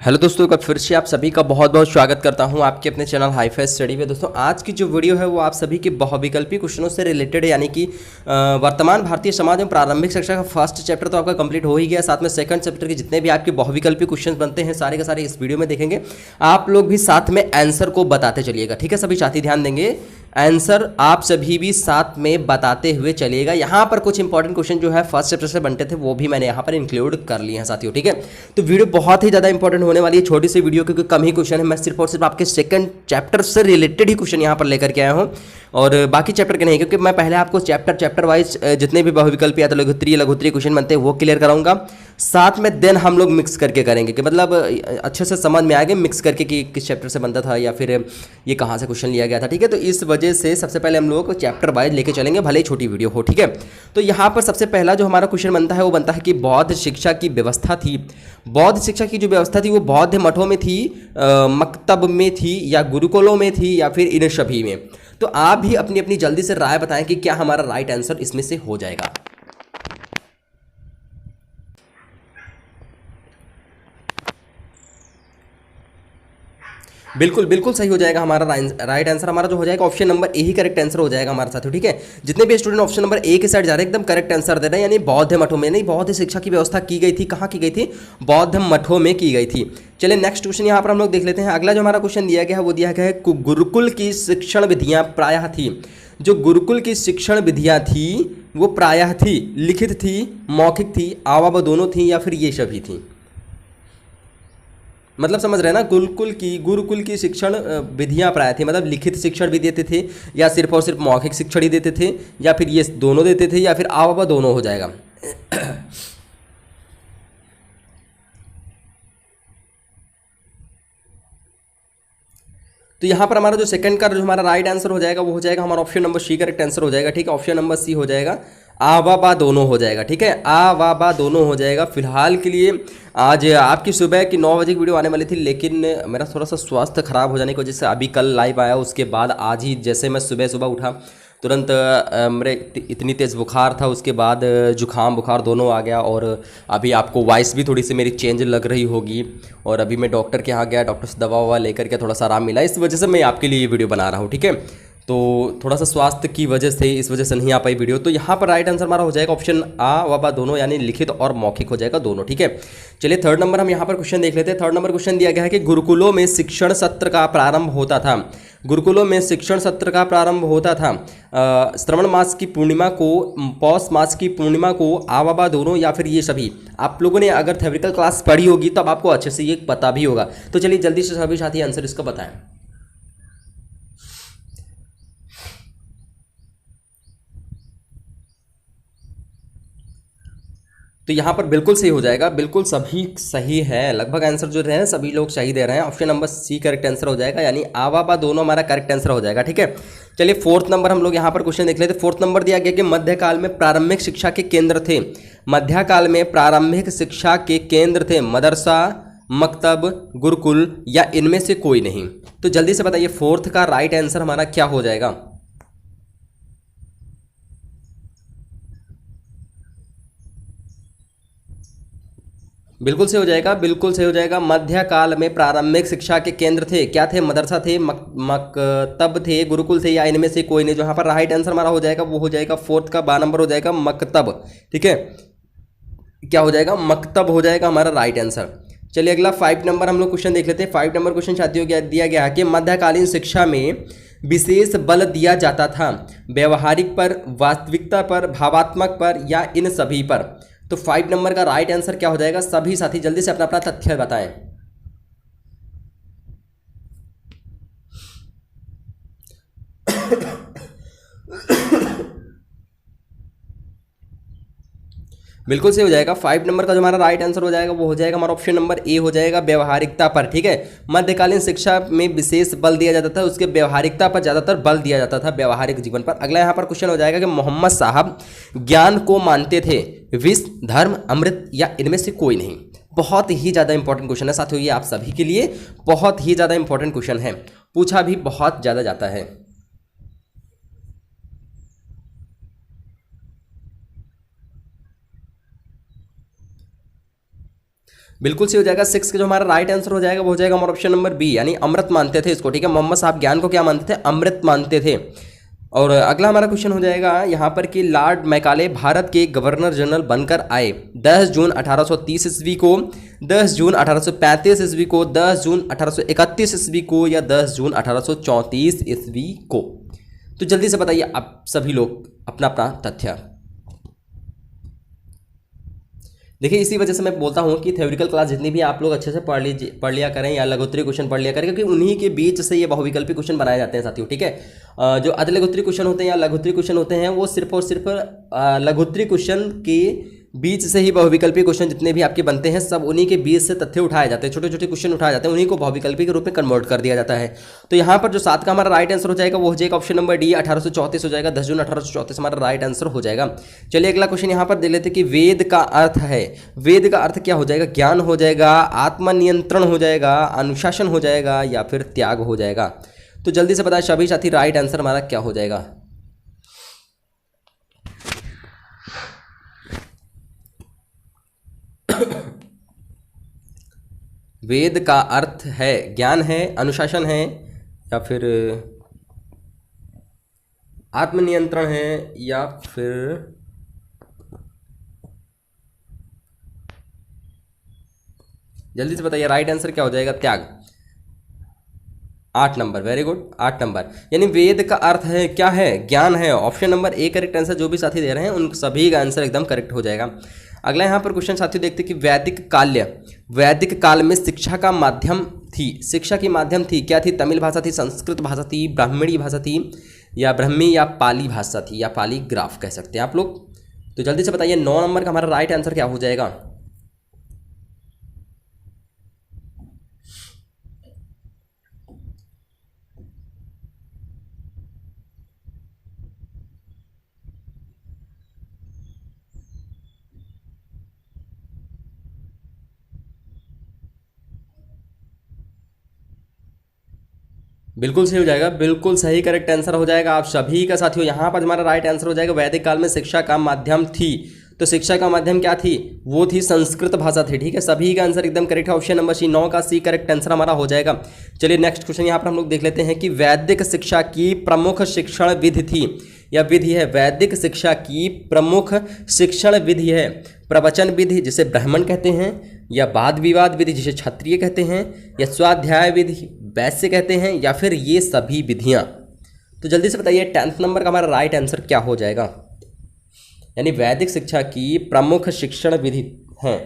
Hello दोस्तों, एक बार फिर से आप सभी का बहुत बहुत स्वागत करता हूं आपके अपने चैनल हाईफाई स्टडी में। दोस्तों आज की जो वीडियो है वो आप सभी के बहुविकल्पी क्वेश्चनों से रिलेटेड है, यानी कि वर्तमान भारतीय समाज में प्रारंभिक शिक्षा का फर्स्ट चैप्टर तो आपका कंप्लीट हो ही गया। साथ में सेकंड चैप्टर के जितने भी आपके बहुविकल्पी क्वेश्चन बनते हैं सारे के सारे इस वीडियो में देखेंगे। आप लोग भी साथ में आंसर को बताते चलिएगा, ठीक है। सभी साथी ध्यान देंगे, आंसर आप सभी भी साथ में बताते हुए चलिएगा। यहाँ पर कुछ इंपॉर्टेंट क्वेश्चन जो है फर्स्ट चैप्टर से बनते थे वो भी मैंने यहाँ पर इंक्लूड कर लिए हैं साथियों, ठीक है। तो वीडियो बहुत ही ज़्यादा इंपॉर्टेंट होने वाली है, छोटी सी वीडियो क्योंकि कम ही क्वेश्चन है। मैं सिर्फ और सिर्फ आपके सेकंड चैप्टर से रिलेटेड ही क्वेश्चन यहाँ पर लेकर के आया हूँ और बाकी चैप्टर के नहीं, क्योंकि मैं पहले आपको चैप्टर वाइज जितने भी बहुविकल्पी या तो लघुत्तरीय क्वेश्चन बनते हैं वो क्लियर कराऊंगा। साथ में देन हम लोग मिक्स करके करेंगे कि मतलब अच्छे से समझ में आएगा मिक्स करके कि किस चैप्टर से बनता था या फिर ये कहाँ से क्वेश्चन लिया गया था, ठीक है। तो इस वजह से सबसे पहले हम लोग को चैप्टर वाइज लेके चलेंगे, भले ही छोटी वीडियो हो, ठीक है। तो यहाँ पर सबसे पहला जो हमारा क्वेश्चन बनता है वो बनता है कि बौद्ध शिक्षा की व्यवस्था थी। बौद्ध शिक्षा की जो व्यवस्था थी वो बौद्ध मठों में थी, मकतब में थी या गुरुकुलों में थी या फिर इन सभी में। तो आप भी अपनी अपनी जल्दी से राय बताएं कि क्या हमारा राइट आंसर इसमें से हो जाएगा। बिल्कुल बिल्कुल सही हो जाएगा हमारा राइट आंसर। हमारा जो हो जाएगा option number A he correct answer हो जाएगा हमारे साथ, ठीक है। जितने भी स्टूडेंट ऑप्शन नंबर ए के साइड जा रहे हैं एकदम करेक्ट आंसर दे रहे हैं, यानी बौद्ध मठों में नहीं, बौद्ध शिक्षा की व्यवस्था की गई थी। कहाँ की गई थी? बौद्ध मठों में की गई थी। चलिए नेक्स्ट क्वेश्चन यहाँ पर हम लोग देख लेते हैं। अगला जो हमारा क्वेश्चन दिया गया है वो दिया गया है गुरुकुल की शिक्षण विधियाँ प्रायः थी। जो गुरुकुल की शिक्षण विधियाँ थी वो प्रायः थी, लिखित थी, मौखिक थी, आवा व दोनों थी या फिर ये सभी थी। मतलब समझ रहे हैं ना, गुरुकुल की शिक्षण विधियां प्राय थी, मतलब लिखित शिक्षण भी देते थे या सिर्फ और सिर्फ मौखिक शिक्षण ही देते थे या फिर ये दोनों देते थे या फिर आवा दोनों हो जाएगा। तो यहाँ पर हमारा जो सेकंड का जो हमारा राइट आंसर हो जाएगा वो हो जाएगा हमारा option number C correct answer हो जाएगा, ठीक है। ऑप्शन नंबर सी हो जाएगा, आ वा बा दोनों हो जाएगा, ठीक है। आ वा बा दोनों हो जाएगा। फिलहाल के लिए आज आपकी सुबह की 9 बजे की वीडियो आने वाली थी, लेकिन मेरा थोड़ा सा स्वास्थ्य खराब हो जाने की वजह से अभी कल लाइव आया, उसके बाद आज ही जैसे मैं सुबह सुबह उठा तुरंत मेरे इतनी तेज़ बुखार था, उसके बाद जुखाम बुखार दोनों आ गया और अभी आपको वॉइस भी थोड़ी सी मेरी चेंज लग रही होगी। और अभी मैं डॉक्टर के यहाँ गया, डॉक्टर से दवा ववा लेकर के थोड़ा सा आराम मिला, इस वजह से मैं आपके लिए ये वीडियो बना रहा हूँ, ठीक है। तो थोड़ा सा स्वास्थ्य की वजह से इस वजह से नहीं आ पाई वीडियो। तो यहाँ पर राइट आंसर हमारा हो जाएगा ऑप्शन आ व बा दोनों, यानी लिखित और मौखिक हो जाएगा दोनों, ठीक है। चलिए थर्ड नंबर हम यहाँ पर क्वेश्चन देख लेते हैं। थर्ड नंबर क्वेश्चन दिया गया है कि गुरुकुलों में शिक्षण सत्र का प्रारंभ होता था। गुरुकुलों में शिक्षण सत्र का प्रारंभ होता था श्रावण मास की पूर्णिमा को, पौष मास की पूर्णिमा को, आवाबा दोनों या फिर ये सभी। आप लोगों ने अगर थ्योरिटिकल क्लास पढ़ी होगी तब आपको अच्छे से ये पता भी होगा। तो चलिए जल्दी से सभी साथी आंसर इसका बताएं। तो यहाँ पर बिल्कुल सही हो जाएगा, बिल्कुल सभी सही है, लगभग आंसर जो रहे हैं सभी लोग सही दे रहे हैं। Option number C correct answer हो जाएगा, यानी आवा बा दोनों हमारा करेक्ट आंसर हो जाएगा, ठीक है। चलिए फोर्थ नंबर हम लोग यहाँ पर क्वेश्चन देख लेते हैं। फोर्थ नंबर दिया गया कि मध्यकाल में प्रारंभिक शिक्षा के केंद्र थे। मध्यकाल में प्रारंभिक शिक्षा के केंद्र थे मदरसा, मकतब, गुरुकुल या इनमें से कोई नहीं। तो जल्दी से बताइए फोर्थ का राइट आंसर हमारा क्या हो जाएगा। बिल्कुल से हो जाएगा, बिल्कुल से हो जाएगा। मध्यकाल में प्रारंभिक शिक्षा के केंद्र थे, क्या थे? मदरसा थे, मकतब थे, गुरुकुल थे या इनमें से कोई नहीं। जो यहाँ पर राइट आंसर हमारा हो जाएगा वो हो जाएगा फोर्थ का बा नंबर हो जाएगा मकतब, ठीक है। क्या हो जाएगा? मकतब हो जाएगा हमारा राइट आंसर। चलिए अगला 5 नंबर हम लोग क्वेश्चन देख लेते हैं। 5 नंबर क्वेश्चन साथियों दिया गया है कि मध्यकालीन शिक्षा में विशेष बल दिया जाता था व्यवहारिक पर, वास्तविकता पर, भावात्मक पर या इन सभी पर। तो 5 नंबर का राइट आंसर क्या हो जाएगा? सभी साथी जल्दी से अपना अपना तथ्य बताएं। बिल्कुल सही हो जाएगा। 5 नंबर का जो हमारा राइट आंसर हो जाएगा वो हो जाएगा हमारा ऑप्शन नंबर ए हो जाएगा, व्यवहारिकता पर, ठीक है। मध्यकालीन शिक्षा में विशेष बल दिया जाता था, उसके व्यवहारिकता पर ज़्यादातर बल दिया जाता था, व्यवहारिक जीवन पर। अगला यहाँ पर क्वेश्चन हो जाएगा कि मोहम्मद साहब ज्ञान को मानते थे विष, धर्म, अमृत या इनमें से कोई नहीं। बहुत ही ज़्यादा इंपॉर्टेंट क्वेश्चन है साथियों, ये आप सभी के लिए बहुत ही ज़्यादा इंपॉर्टेंट क्वेश्चन है, पूछा भी बहुत ज़्यादा जाता है। बिल्कुल सही हो जाएगा। 6 का जो हमारा राइट आंसर हो जाएगा वो हो जाएगा हमारा ऑप्शन नंबर बी, यानी अमृत मानते थे इसको। ठीक है, मोहम्मद साहब ज्ञान को क्या मानते थे? अमृत मानते थे। और अगला हमारा क्वेश्चन हो जाएगा यहाँ पर कि लॉर्ड मैकाले भारत के गवर्नर जनरल बनकर आए 10 जून 1830 ईस्वी को, 10 जून 1835 ईस्वी को, 10 जून 1831 ईस्वी को, या 10 जून 1834 ईस्वी को? तो जल्दी से बताइए आप सभी लोग अपना अपना तथ्य। देखिए, इसी वजह से मैं बोलता हूँ कि थ्योरिकल क्लास जितनी भी आप लोग अच्छे से पढ़ लिया करें, या लघुत्तरी क्वेश्चन पढ़ लिया करें, क्योंकि उन्हीं के बीच से ये बहुविकल्पी क्वेश्चन बनाए जाते हैं साथियों। ठीक है, जो अधलघुत्तरी क्वेश्चन होते हैं या लघुत्तरी क्वेश्चन होते हैं वो सिर्फ और सिर्फ लघुत्तरी क्वेश्चन के बीच से ही बहुविकल्पी क्वेश्चन जितने भी आपके बनते हैं सब उन्हीं के बीच से तथ्य उठाए जाते हैं, छोटे छोटे क्वेश्चन उठाए जाते हैं, उन्हीं को बहुविकल्पी के रूप में कन्वर्ट कर दिया जाता है। तो यहाँ पर जो 7 का हमारा राइट आंसर हो जाएगा वो हो जाएगा ऑप्शन नंबर डी, 1834 हो जाएगा। 10 जून 1834 हमारा राइट आंसर हो जाएगा। चलिए अगला क्वेश्चन यहाँ पर दे लेते कि वेद का अर्थ है, वेद का अर्थ क्या हो जाएगा? ज्ञान हो जाएगा, आत्मनियंत्रण हो जाएगा, अनुशासन हो जाएगा, या फिर त्याग हो जाएगा? तो जल्दी से बताएं सभी साथी, राइट आंसर हमारा क्या हो जाएगा? वेद का अर्थ है ज्ञान है, अनुशासन है, या फिर आत्मनियंत्रण है, या फिर जल्दी से बताइए राइट आंसर क्या हो जाएगा? त्याग। 8 नंबर, वेरी गुड, 8 नंबर। यानी वेद का अर्थ है क्या है? ज्ञान है। Option number A correct answer. जो भी साथी दे रहे हैं उन सभी का आंसर एकदम करेक्ट हो जाएगा। अगला यहाँ पर क्वेश्चन साथियों देखते कि वैदिक काल में शिक्षा का माध्यम थी, शिक्षा की माध्यम थी क्या थी? तमिल भाषा थी, संस्कृत भाषा थी, ब्राह्मणी भाषा थी, या ब्रह्मी या पाली भाषा थी, या पाली ग्राफ कह सकते हैं आप लोग। तो जल्दी से बताइए 9 नंबर का हमारा राइट आंसर क्या हो जाएगा? बिल्कुल सही हो जाएगा, बिल्कुल सही करेक्ट आंसर हो जाएगा आप सभी का साथियों। यहाँ पर हमारा राइट आंसर हो जाएगा वैदिक काल में शिक्षा का माध्यम थी। तो शिक्षा का माध्यम क्या थी? वो थी संस्कृत भाषा थी। ठीक है, सभी का आंसर एकदम करेक्ट है। ऑप्शन नंबर सी, 9 का सी करेक्ट आंसर हमारा हो जाएगा। चलिए नेक्स्ट क्वेश्चन यहाँ पर हम लोग देख लेते हैं कि वैदिक शिक्षा की प्रमुख शिक्षण विधि थी, या विधि है? वैदिक शिक्षा की प्रमुख शिक्षण विधि है प्रवचन विधि जिसे ब्राह्मण कहते हैं, या वाद विवाद विधि जिसे क्षत्रिय कहते हैं, या स्वाध्याय विधि वैश्य कहते हैं, या फिर ये सभी विधियां? तो जल्दी से बताइए 10th नंबर का हमारा राइट आंसर क्या हो जाएगा? यानी वैदिक शिक्षा की प्रमुख शिक्षण विधि है।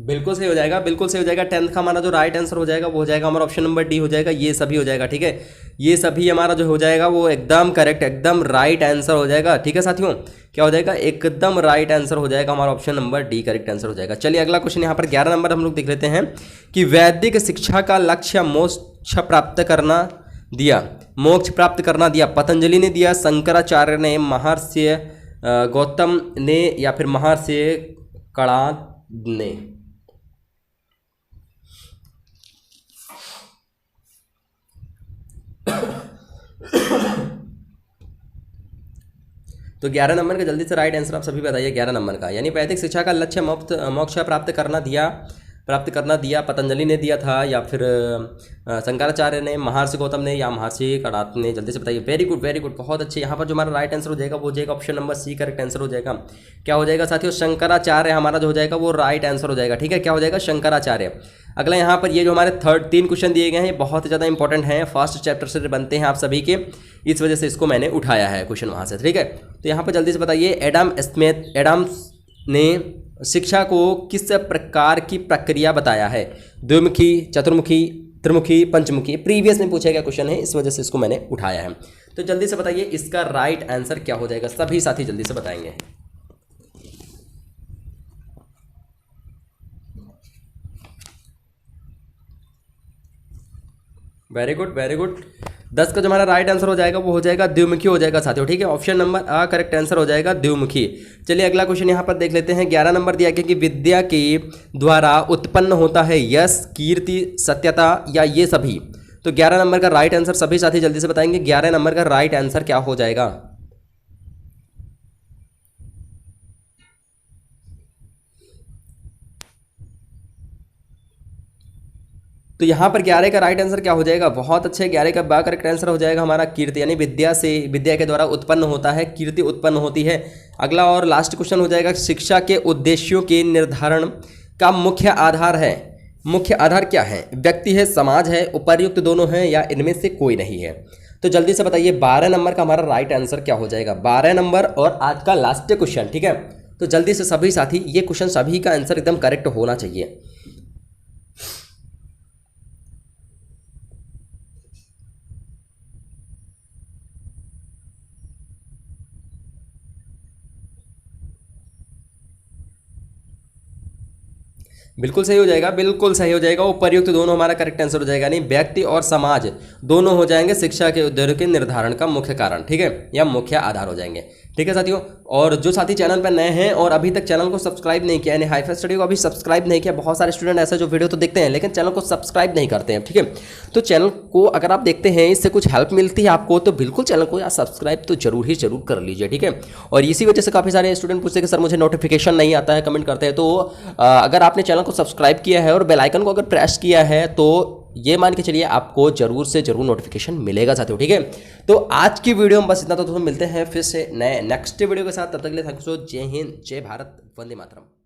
बिल्कुल सही हो जाएगा, बिल्कुल सही हो जाएगा। 10th का हमारा जो राइट आंसर हो जाएगा वो हो जाएगा हमारा ऑप्शन नंबर डी हो जाएगा। ये सभी हो जाएगा। ठीक है, ये सभी हमारा जो हो जाएगा वो एकदम करेक्ट, एकदम राइट आंसर हो जाएगा। ठीक है साथियों, क्या हो जाएगा? एकदम राइट आंसर हो जाएगा हमारा option number D correct answer हो जाएगा। चलिए अगला क्वेश्चन यहाँ पर 11 नंबर हम लोग देख लेते हैं कि वैदिक शिक्षा का लक्ष्य मोक्ष प्राप्त करना दिया, मोक्ष प्राप्त करना दिया पतंजलि ने दिया, शंकराचार्य ने, महर्षि गौतम ने, या फिर महर्षि कणाद ने? तो 11 नंबर का जल्दी से राइट आंसर आप सभी बताइए 11 नंबर का। यानी वैदिक शिक्षा का लक्ष्य मोक्ष प्राप्त करना दिया पतंजलि ने दिया था, या फिर शंकराचार्य ने, महर्षि गौतम ने, या महर्षि कणाद ने? जल्दी से बताइए। वेरी गुड, वेरी गुड, बहुत अच्छे। यहाँ पर जो हमारा राइट आंसर हो जाएगा वो हो जाएगा option number C correct answer हो जाएगा। क्या हो जाएगा साथियों? शंकराचार्य हमारा जो हो जाएगा वो राइट आंसर हो जाएगा। ठीक है, क्या हो जाएगा? शंकराचार्य। अगला यहाँ पर ये जो हमारे 3 क्वेश्चन दिए गए हैं बहुत ज़्यादा इंपॉर्टेंट हैं, फर्स्ट चैप्टर से बनते हैं आप सभी के, इस वजह से इसको मैंने उठाया है क्वेश्चन वहाँ से। ठीक है, तो यहाँ पर जल्दी से बताइए एडम्स ने शिक्षा को किस प्रकार की प्रक्रिया बताया है? द्विमुखी, चतुर्मुखी, त्रिमुखी, पंचमुखी? प्रीवियस में पूछा गया क्वेश्चन है, इस वजह से इसको मैंने उठाया है। तो जल्दी से बताइए इसका राइट आंसर क्या हो जाएगा? सभी साथी जल्दी से बताएंगे। Very good, very good. 10 का जो हमारा राइट आंसर हो जाएगा वो हो जाएगा द्विमुखी हो जाएगा साथियों, ठीक है। Option number A correct answer हो जाएगा द्विमुखी। चलिए अगला क्वेश्चन यहाँ पर देख लेते हैं। 11 नंबर दिया गया कि विद्या के द्वारा उत्पन्न होता है यश, कीर्ति, सत्यता या ये सभी। तो 11 नंबर का राइट आंसर सभी साथी जल्दी से बताएंगे 11 नंबर का राइट आंसर क्या हो जाएगा। तो यहाँ पर 11 का राइट आंसर क्या हो जाएगा, बहुत अच्छे। 11 का बा करेक्ट आंसर हो जाएगा हमारा कीर्ति, यानी विद्या से, विद्या के द्वारा उत्पन्न होता है, कीर्ति उत्पन्न होती है। अगला और लास्ट क्वेश्चन हो जाएगा शिक्षा के उद्देश्यों के निर्धारण का मुख्य आधार है। मुख्य आधार क्या है, व्यक्ति है, समाज है, उपर्युक्त दोनों हैं या इनमें से कोई नहीं है। तो जल्दी से बताइए 12 नंबर का हमारा राइट आंसर क्या हो जाएगा। 12 नंबर और आज का लास्ट क्वेश्चन, ठीक है। तो जल्दी से सभी साथी, ये क्वेश्चन सभी का आंसर एकदम करेक्ट होना चाहिए। बिल्कुल सही हो जाएगा, बिल्कुल सही हो जाएगा। उपर्युक्त दोनों हमारा करेक्ट आंसर हो जाएगा, नहीं व्यक्ति और समाज दोनों हो जाएंगे शिक्षा के उद्देश्य के निर्धारण का मुख्य कारण, ठीक है, या मुख्य आधार हो जाएंगे, ठीक है साथियों। और जो साथी चैनल पर नए हैं और अभी तक चैनल को सब्सक्राइब नहीं किया, यानी हाईफाई स्टडी को अभी सब्सक्राइब नहीं किया, बहुत सारे स्टूडेंट ऐसे जो वीडियो तो देखते हैं लेकिन चैनल को सब्सक्राइब नहीं करते हैं, ठीक है। तो चैनल को अगर आप देखते हैं, इससे कुछ हेल्प मिलती है आपको, तो बिल्कुल चैनल को यार सब्सक्राइब तो जरूर कर लीजिए, ठीक है। और इसी वजह से काफ़ी सारे स्टूडेंट पूछते हैं कि सर मुझे नोटिफिकेशन नहीं आता है, कमेंट करते हैं। तो अगर आपने चैनल को सब्सक्राइब किया है और बेल आइकन को अगर प्रेस किया है तो ये मान के चलिए आपको जरूर से जरूर नोटिफिकेशन मिलेगा साथियों, ठीक है। तो आज की वीडियो में बस इतना। तो मिलते हैं फिर से नए नेक्स्ट वीडियो के साथ, तब तक के लिए थैंक यू। जय हिंद, जय भारत, वंदे मातरम।